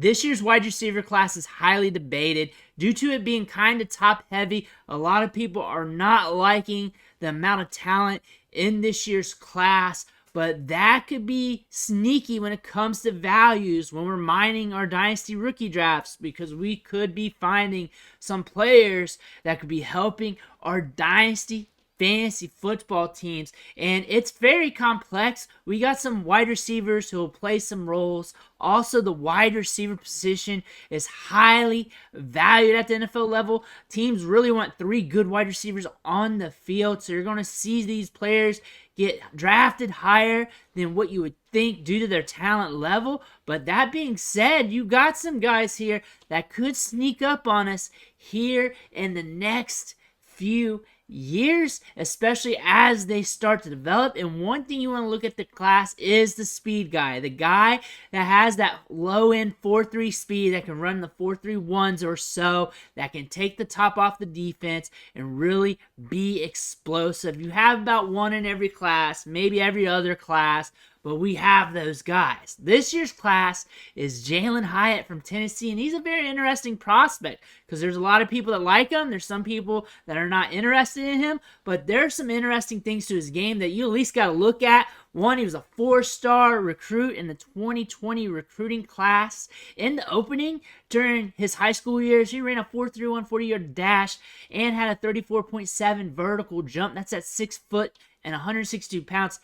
This year's wide receiver class is highly debated due to it being kind of top heavy. A lot of people are not liking the amount of talent in this year's class, but that could be sneaky when it comes to values when we're mining our Dynasty rookie drafts, because we could be finding some players that could be helping our Dynasty fantasy football teams. And it's very complex. We got some wide receivers who will play some roles. Also, the wide receiver position is highly valued at the NFL level. Teams really want 3 good wide receivers on the field, so you're going to see these players get drafted higher than what you would think due to their talent level. But that being said, you got some guys here that could sneak up on us here in the next few years, especially as they start to develop. And one thing you want to look at the class is the speed guy, the guy that has that low end 4.3 speed, that can run the 4.31s or so, that can take the top off the defense and really be explosive. You have about one in every class, maybe every other class, but we have those guys. This year's class is Jalen Hyatt from Tennessee, and he's a very interesting prospect because there's a lot of people that like him. There's some people that are not interested in him, but there's some interesting things to his game that you at least got to look at. One, he was a 4-star recruit in the 2020 recruiting class. In the opening, during his high school years, he ran a 4.31 40-yard dash and had a 34.7 vertical jump. That's at 6 foot and 162 pounds.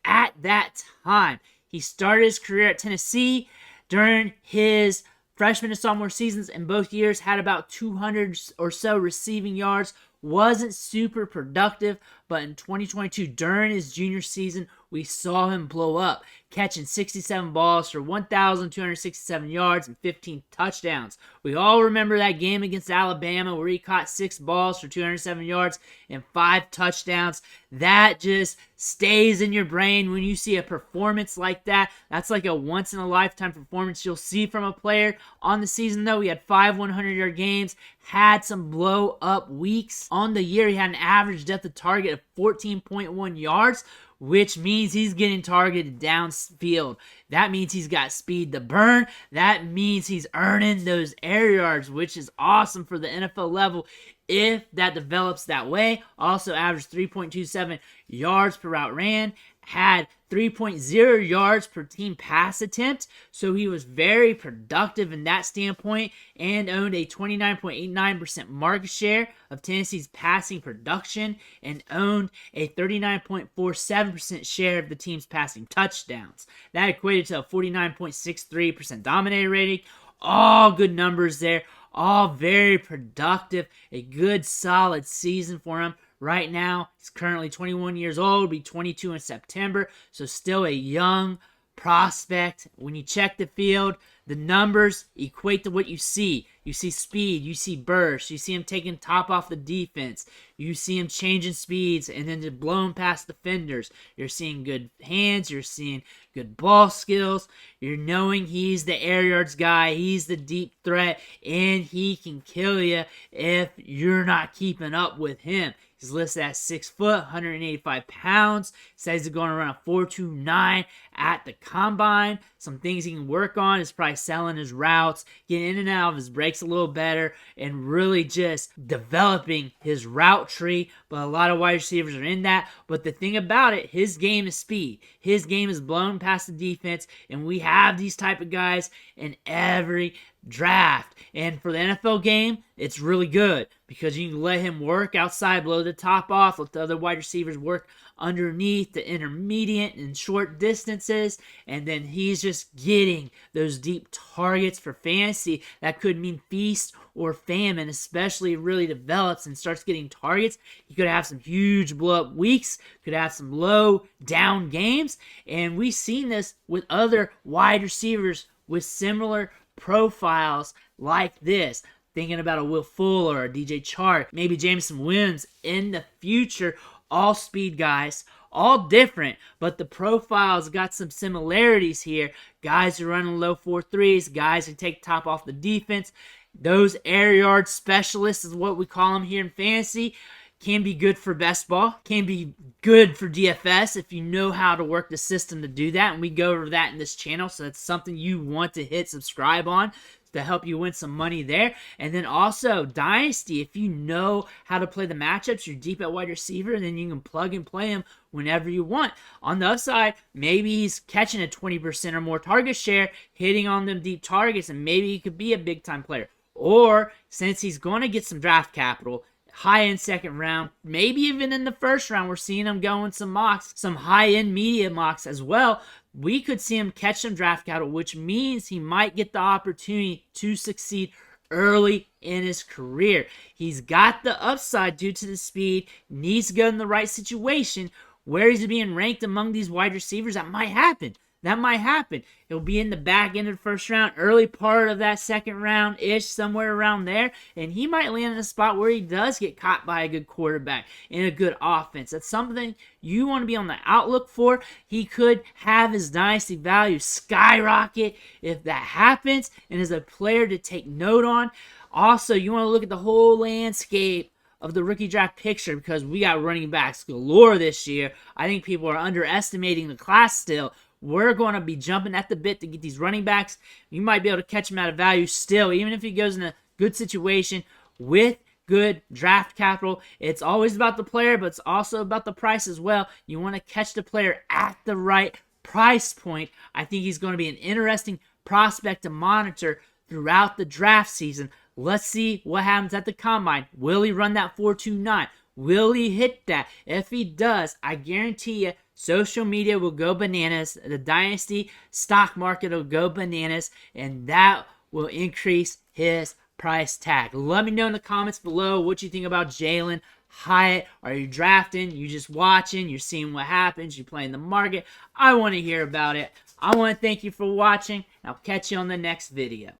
At that time, he started his career at Tennessee during his freshman and sophomore seasons, and both years had about 200 or so receiving yards. Wasn't super productive, but in 2022, during his junior season, we saw him blow up, catching 67 balls for 1,267 yards and 15 touchdowns. We all remember that game against Alabama where he caught 6 balls for 207 yards and 5 touchdowns. That just stays in your brain when you see a performance like that. That's like a once-in-a-lifetime performance you'll see from a player. On the season, though, he had 5 100-yard games, had some blow-up weeks. On the year, he had an average depth of target of 14.1 yards, which means he's getting targeted downfield. That means he's got speed to burn. That means he's earning those air yards, which is awesome for the NFL level if that develops that way. Also averaged 3.27 yards per route ran, had 3.0 yards per team pass attempt, so he was very productive in that standpoint and owned a 29.89% market share of Tennessee's passing production and owned a 39.47% share of the team's passing touchdowns. That equated to a 49.63% dominator rating. All good numbers there, all very productive, a good solid season for him. Right now, he's currently 21 years old, be 22 in September, so still a young prospect. When you check the field, the numbers equate to what you see. You see speed, you see burst, you see him taking top off the defense, you see him changing speeds and then just blowing past defenders. You're seeing good hands, you're seeing good ball skills, you're knowing he's the air yards guy, he's the deep threat, and he can kill you if you're not keeping up with him. He's listed at 6 foot, 185 pounds. Says he's going to run a 4.29 at the combine. Some things he can work on is probably selling his routes, getting in and out of his breaks a little better, and really just developing his route tree. But a lot of wide receivers are in that. But the thing about it, his game is speed. His game is blown past the defense, and we have these type of guys in every draft. And for the NFL game, it's really good because you can let him work outside, blow the top off, let the other wide receivers work underneath the intermediate and short distances, and then he's just getting those deep targets for fantasy. That could mean feast or famine, especially if it really develops and starts getting targets. He could have some huge blow-up weeks, could have some low down games, and we've seen this with other wide receivers with similar profiles like this. Thinking about a Will Fuller or a DJ Chark, maybe Jameson Williams in the future. All speed guys, all different, but the profiles got some similarities here. Guys who run low 4.3s, guys who take top off the defense. Those air yard specialists is what we call them here in fantasy. can be good for best ball, can be good for DFS if you know how to work the system to do that. And we go over that in this channel. So that's something you want to hit subscribe on to help you win some money there. And then also Dynasty, if you know how to play the matchups, you're deep at wide receiver, then you can plug and play him whenever you want. On the upside, maybe he's catching a 20% or more target share, hitting on them deep targets, and maybe he could be a big time player. Or since he's going to get some draft capital, high-end second round, maybe even in the first round, we're seeing him going some mocks, some high-end media mocks as well. We could see him catch some draft capital, which means he might get the opportunity to succeed early in his career. He's got the upside due to the speed, needs to go in the right situation. Where he's being ranked among these wide receivers, that might happen. That might happen. It'll be in the back end of the first round, early part of that second round-ish, somewhere around there. And he might land in a spot where he does get caught by a good quarterback in a good offense. That's something you want to be on the outlook for. He could have his dynasty value skyrocket if that happens, and is a player to take note on. Also, you want to look at the whole landscape of the rookie draft picture, because we got running backs galore this year. I think people are underestimating the class still. We're going to be jumping at the bit to get these running backs. You might be able to catch him at a value still, even if he goes in a good situation with good draft capital. It's always about the player, but it's also about the price as well. You want to catch the player at the right price point. I think he's going to be an interesting prospect to monitor throughout the draft season. Let's see what happens at the combine. Will he run that 4.29? Will he hit that? If he does, I guarantee you, social media will go bananas. The Dynasty stock market will go bananas, and that will increase his price tag. Let me know in the comments below what you think about Jalen Hyatt. Are you drafting? You just watching? You're seeing what happens? You playing the market? I want to hear about it. I want to thank you for watching. I'll catch you on the next video.